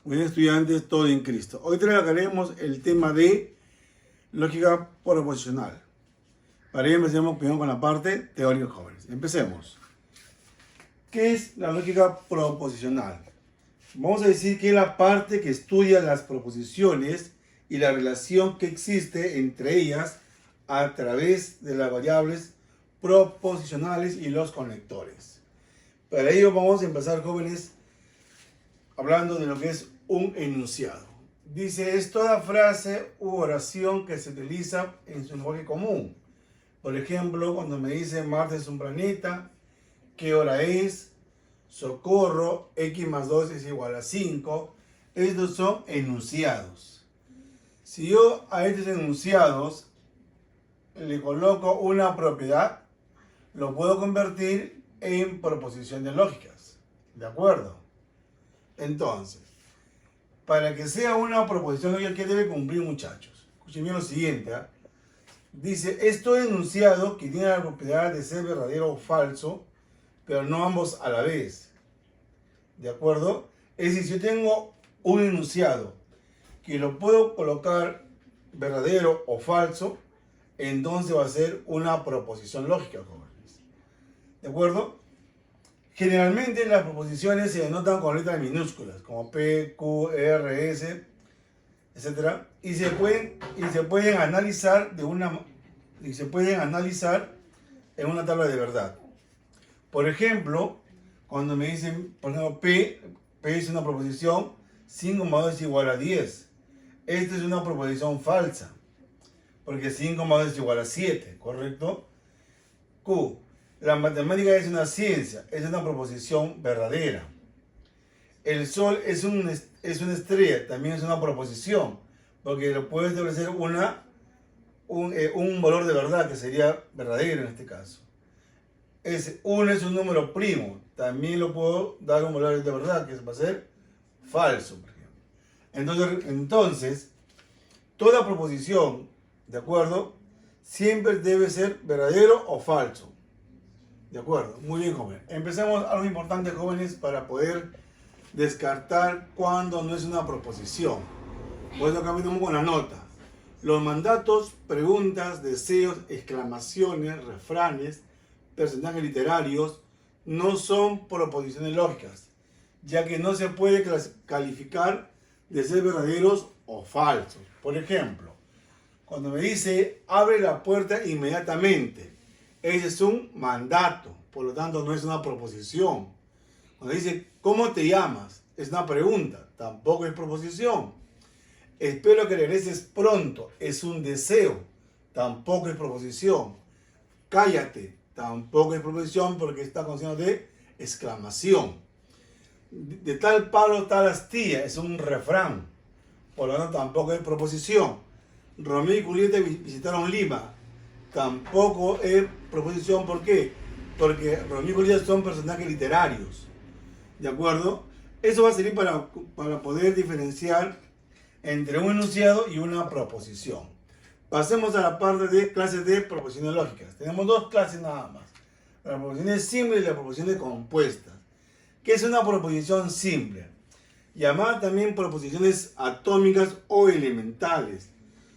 Muy bien, estudiantes, todo en Cristo. Hoy trataremos el tema de lógica proposicional. Para ello empecemos primero con la parte teórica, jóvenes. Empecemos. ¿Qué es la lógica proposicional? Vamos a decir que es la parte que estudia las proposiciones y la relación que existe entre ellas a través de las variables proposicionales y los conectores. Para ello vamos a empezar, jóvenes, hablando de lo que es un enunciado. Dice, es toda frase u oración que se utiliza en su lenguaje común. Por ejemplo, cuando me dice Marte es un planeta, ¿qué hora es? Socorro, x más 2 es igual a 5. Estos son enunciados. Si yo a estos enunciados le coloco una propiedad, lo puedo convertir en proposición de lógicas. ¿De acuerdo? Entonces, para que sea una proposición lógica, ¿qué debe cumplir, muchachos? Escuchen bien lo siguiente. Dice, esto enunciado que tiene la propiedad de ser verdadero o falso, pero no ambos a la vez. ¿De acuerdo? Es decir, si yo tengo un enunciado que lo puedo colocar verdadero o falso, entonces va a ser una proposición lógica, jóvenes. ¿De acuerdo? Generalmente las proposiciones se denotan con letras minúsculas, como P, Q, R, S, etc. Y se pueden analizar en una tabla de verdad. Por ejemplo, cuando me dicen, por ejemplo, P es una proposición, 5 más 2 es igual a 10. Esta es una proposición falsa, porque 5 más 2 es igual a 7, ¿correcto? Q. La matemática es una ciencia, es una proposición verdadera. El Sol es una estrella, también es una proposición, porque lo puede establecer un valor de verdad, que sería verdadero en este caso. 1 es un número primo, también lo puedo dar un valor de verdad, que va a ser falso, por ejemplo. Entonces, toda proposición, ¿de acuerdo?, siempre debe ser verdadero o falso. ¿De acuerdo? Muy bien, jóvenes. Empecemos algo importante, jóvenes, para poder descartar cuando no es una proposición. Por eso acá venimos con la nota. Los mandatos, preguntas, deseos, exclamaciones, refranes, personajes literarios no son proposiciones lógicas, ya que no se puede calificar de ser verdaderos o falsos. Por ejemplo, cuando me dice abre la puerta inmediatamente, ese es un mandato, por lo tanto no es una proposición. Cuando dice ¿cómo te llamas? Es una pregunta, tampoco es proposición. Espero que regreses pronto, es un deseo, tampoco es proposición. Cállate, tampoco es proposición porque está con signo de exclamación. De tal palo, tal astilla, es un refrán, por lo tanto tampoco es proposición. Romeo y Julieta visitaron Lima, tampoco es proposición. ¿Por qué? Porque Romeo y Julieta son personajes literarios. ¿De acuerdo? Eso va a servir para poder diferenciar entre un enunciado y una proposición. Pasemos a la parte de clases de proposiciones lógicas. Tenemos dos clases nada más. Las proposiciones simples y las proposiciones compuestas. ¿Qué es una proposición simple? Llamada también proposiciones atómicas o elementales.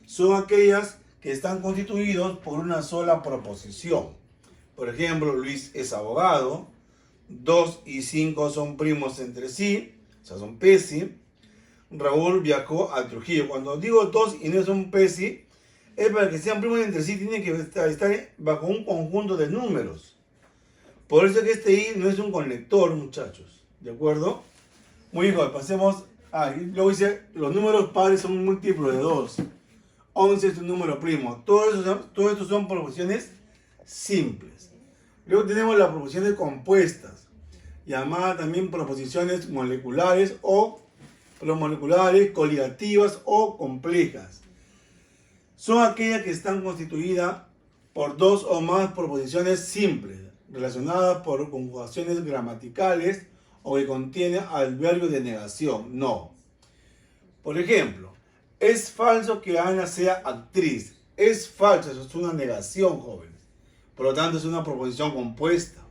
Son aquellas que están constituidos por una sola proposición. Por ejemplo, Luis es abogado, 2 y 5 son primos entre sí, o sea, son PESI. Raúl viajó a Trujillo. Cuando digo 2 y no es un PESI, es para que sean primos entre sí, tienen que estar bajo un conjunto de números. Por eso que este I no es un conector, muchachos. ¿De acuerdo? Muy bien, pasemos. Luego dice, los números pares son múltiplos de 2. 11 es un número primo. Todo esto son proposiciones simples. Luego tenemos las proposiciones compuestas, llamadas también proposiciones moleculares o promoleculares, coligativas o complejas. Son aquellas que están constituidas por dos o más proposiciones simples, relacionadas por conjugaciones gramaticales o que contienen adverbios de negación. No. Por ejemplo, es falso que Ana sea actriz. Es falso, eso es una negación, jóvenes. Por lo tanto, es una proposición compuesta.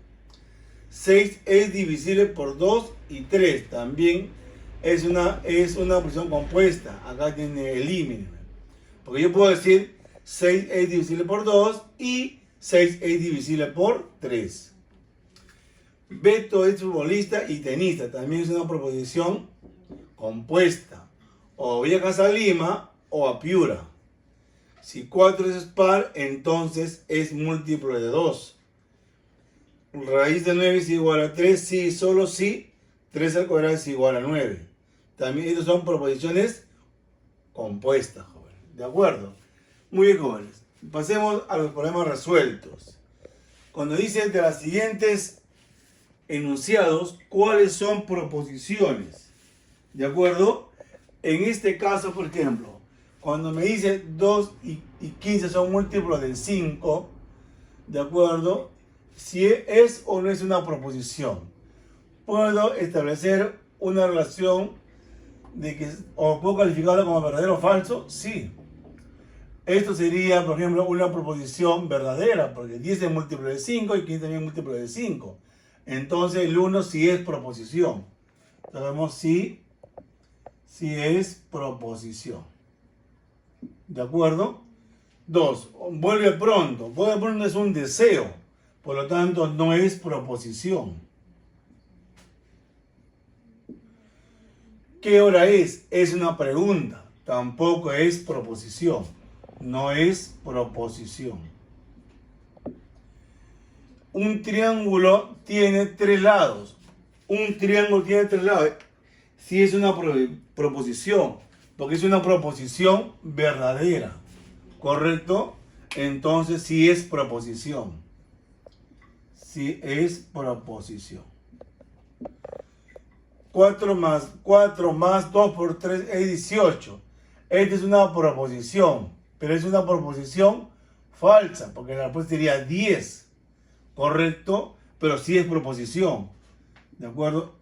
6 es divisible por 2 y 3. También es una proposición compuesta. Acá tiene el límite. Porque yo puedo decir 6 es divisible por 2 y 6 es divisible por 3. Beto es futbolista y tenista. También es una proposición compuesta. O viajas a Lima o a Piura. Si 4 es par, entonces es múltiplo de 2. Raíz de 9 es igual a 3, sí, solo si 3 al cuadrado es igual a 9. También estas son proposiciones compuestas, jóvenes. ¿De acuerdo? Muy bien, jóvenes. Pasemos a los problemas resueltos. Cuando dice de las siguientes enunciados, ¿cuáles son proposiciones? ¿De acuerdo? En este caso, por ejemplo, cuando me dice 2 y 15 son múltiplos de 5, ¿de acuerdo? Si es o no es una proposición. Puedo establecer una relación de que, o puedo calificarlo como verdadero o falso, sí. Esto sería, por ejemplo, una proposición verdadera, porque 10 es múltiplo de 5 y 15 también es múltiplo de 5. Entonces el 1 sí es proposición. Sabemos si es proposición. ¿De acuerdo? 2. Vuelve pronto. Vuelve pronto es un deseo. Por lo tanto, no es proposición. ¿Qué hora es? Es una pregunta. Tampoco es proposición. No es proposición. Un triángulo tiene 3 lados. Un triángulo tiene 3 lados. Sí es una proposición. Porque es una proposición verdadera. ¿Correcto? Entonces sí es proposición. Sí es proposición. 4 más 2 por 3 es 18. Esta es una proposición, pero es una proposición falsa, porque la respuesta sería 10. ¿Correcto? Pero sí es proposición. ¿De acuerdo?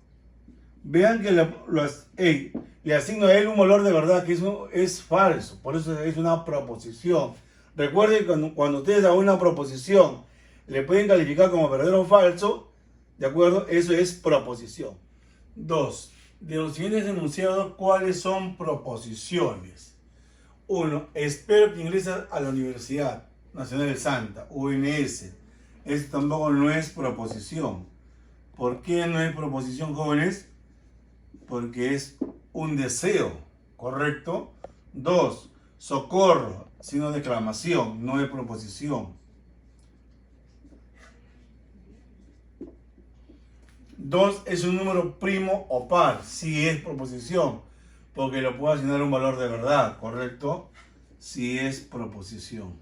Vean que le asigno a él un valor de verdad que es falso. Por eso es una proposición. Recuerden que cuando ustedes hagan una proposición, le pueden calificar como verdadero o falso, ¿de acuerdo? Eso es proposición. 2. De los siguientes enunciados, ¿cuáles son proposiciones? 1. Espero que ingreses a la Universidad Nacional de Santa, UNS. Esto tampoco no es proposición. ¿Por qué no es proposición, jóvenes? Porque es un deseo, ¿correcto? 2. Socorro, signo de exclamación, no es proposición. 2 es un número primo o par, sí es proposición, porque lo puedo asignar un valor de verdad, ¿correcto? Sí es proposición.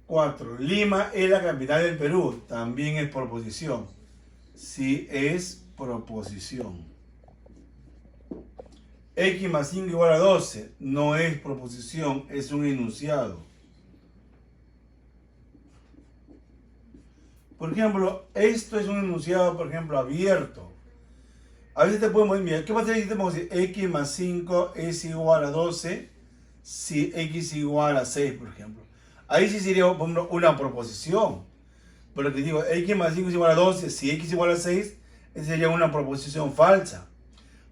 4. Lima es la capital del Perú, también es proposición. Sí es proposición. X más 5 igual a 12, no es proposición, es un enunciado. Por ejemplo, esto es un enunciado, por ejemplo, abierto. A veces te podemos enviar, ¿qué pasa si te podemos decir x más 5 es igual a 12 si x igual a 6, por ejemplo? Ahí sí sería, por ejemplo, una proposición. Pero te digo, x más 5 es igual a 12 si x igual a 6, esa sería una proposición falsa.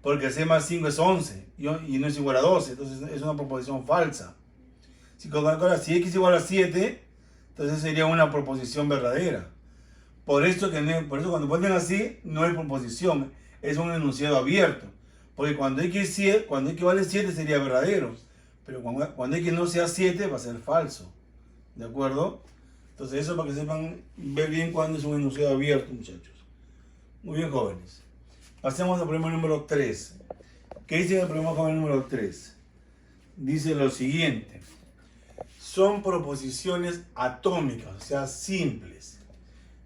Porque 6 más 5 es 11 y no es igual a 12, entonces es una proposición falsa. Si x igual a 7, entonces sería una proposición verdadera. Por eso cuando ponen así, no es proposición, es un enunciado abierto. Porque cuando x vale 7 sería verdadero. Pero cuando x no sea 7 va a ser falso. ¿De acuerdo? Entonces eso para que sepan ver bien cuándo es un enunciado abierto, muchachos. Muy bien, jóvenes. Pasemos al problema número 3. ¿Qué dice el problema joven número 3? Dice lo siguiente. Son proposiciones atómicas, o sea, simples.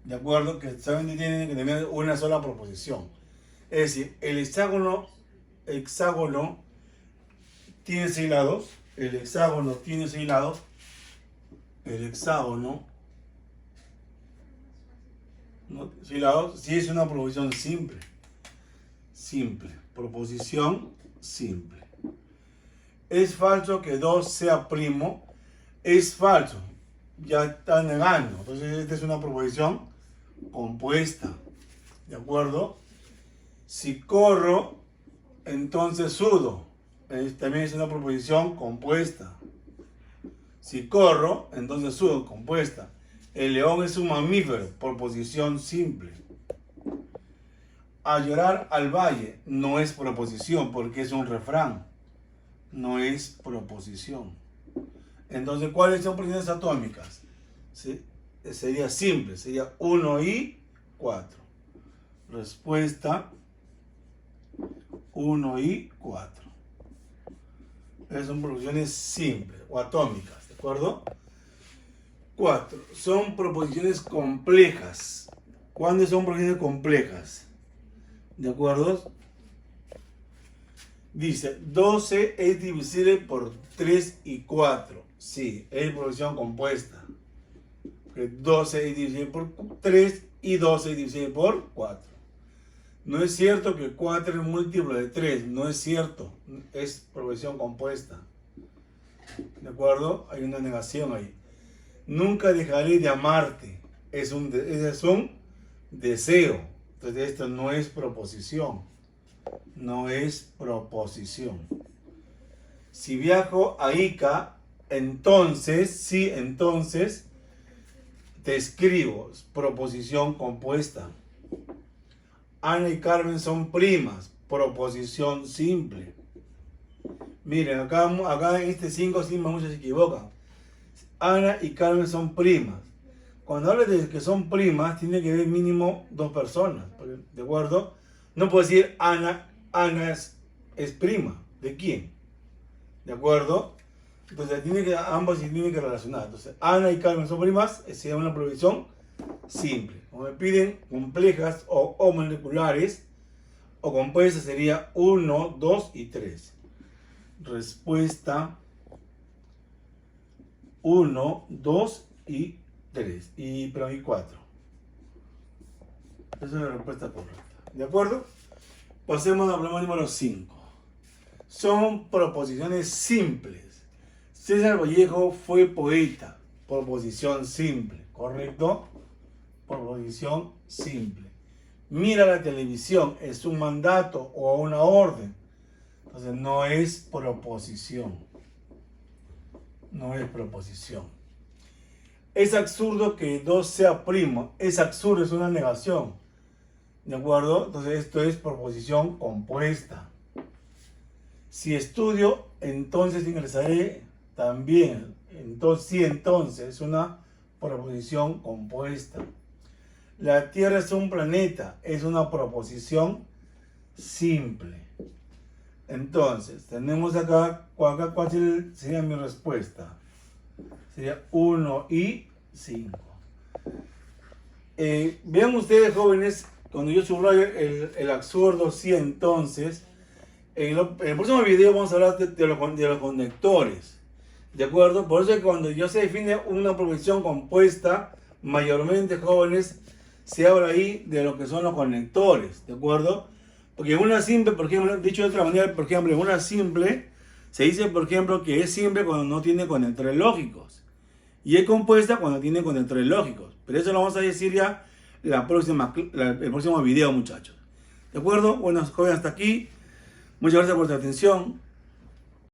¿De acuerdo? Que solamente tienen que tener una sola proposición. Es decir, el hexágono tiene 6 lados. El hexágono tiene 6 lados. El hexágono, 6 lados, sí es una proposición simple. Simple. Proposición simple. Es falso que 2 sea primo. Es falso. Ya está negando. Entonces, esta es una proposición compuesta. ¿De acuerdo? Si corro, entonces sudo. También es una proposición compuesta. Si corro, entonces sudo, compuesta. El león es un mamífero, proposición simple. A llorar al valle no es proposición porque es un refrán. No es proposición. Entonces, ¿cuáles son proposiciones atómicas? ¿Sí? Sería simple, sería 1 y 4. Respuesta 1 y 4. Esas son proposiciones simples o atómicas, ¿de acuerdo? 4. Son proposiciones complejas. ¿Cuándo son proposiciones complejas? ¿De acuerdo? Dice, 12 es divisible por 3 y 4. Sí, es proposición compuesta. 12 es divisible por 3 y 12 es divisible por 4. No es cierto que 4 es múltiplo de 3. No es cierto. Es proposición compuesta. ¿De acuerdo? Hay una negación ahí. Nunca dejaré de amarte. Es un deseo. Entonces esto no es proposición. No es proposición. Si viajo a Ica, entonces, sí, entonces, te escribo. Proposición compuesta. Ana y Carmen son primas. Proposición simple. Miren, acá en este 5 muchos se equivocan. Ana y Carmen son primas. Cuando hablas de que son primas, tiene que haber mínimo 2 personas. ¿De acuerdo? No puedo decir Ana es prima. ¿De quién? ¿De acuerdo? Entonces ambos se tienen que relacionar. Entonces, Ana y Carmen son primas, sería una proposición simple. Como me piden complejas o moleculares o compuestas, sería 1, 2 y 3. Respuesta 1, 2 y 3. Y 4. Esa es la respuesta correcta. ¿De acuerdo? Pasemos al problema número 5. Son proposiciones simples. César Vallejo fue poeta. Proposición simple. ¿Correcto? Proposición simple. Mira la televisión. Es un mandato o una orden. Entonces no es proposición. No es proposición. Es absurdo que 2 sea primo. Es absurdo, es una negación. ¿De acuerdo? Entonces esto es proposición compuesta. Si estudio, entonces ingresaré también. Entonces, sí, entonces es una proposición compuesta. La Tierra es un planeta. Es una proposición simple. Entonces, tenemos acá ¿cuál sería mi respuesta? Sería 1 y 5. Vean ustedes, jóvenes, cuando yo subrayo el absurdo, sí, entonces, en el próximo video vamos a hablar de los conectores. ¿De acuerdo? Por eso es que cuando ya se define una proposición compuesta, mayormente, jóvenes, se habla ahí de lo que son los conectores. ¿De acuerdo? Porque una simple, por ejemplo, dicho de otra manera, por ejemplo, una simple, se dice, por ejemplo, que es simple cuando no tiene conectores lógicos. Y es compuesta cuando tiene conectores lógicos. Pero eso lo vamos a decir ya el próximo video, muchachos. ¿De acuerdo? Bueno, jóvenes, hasta aquí. Muchas gracias por su atención.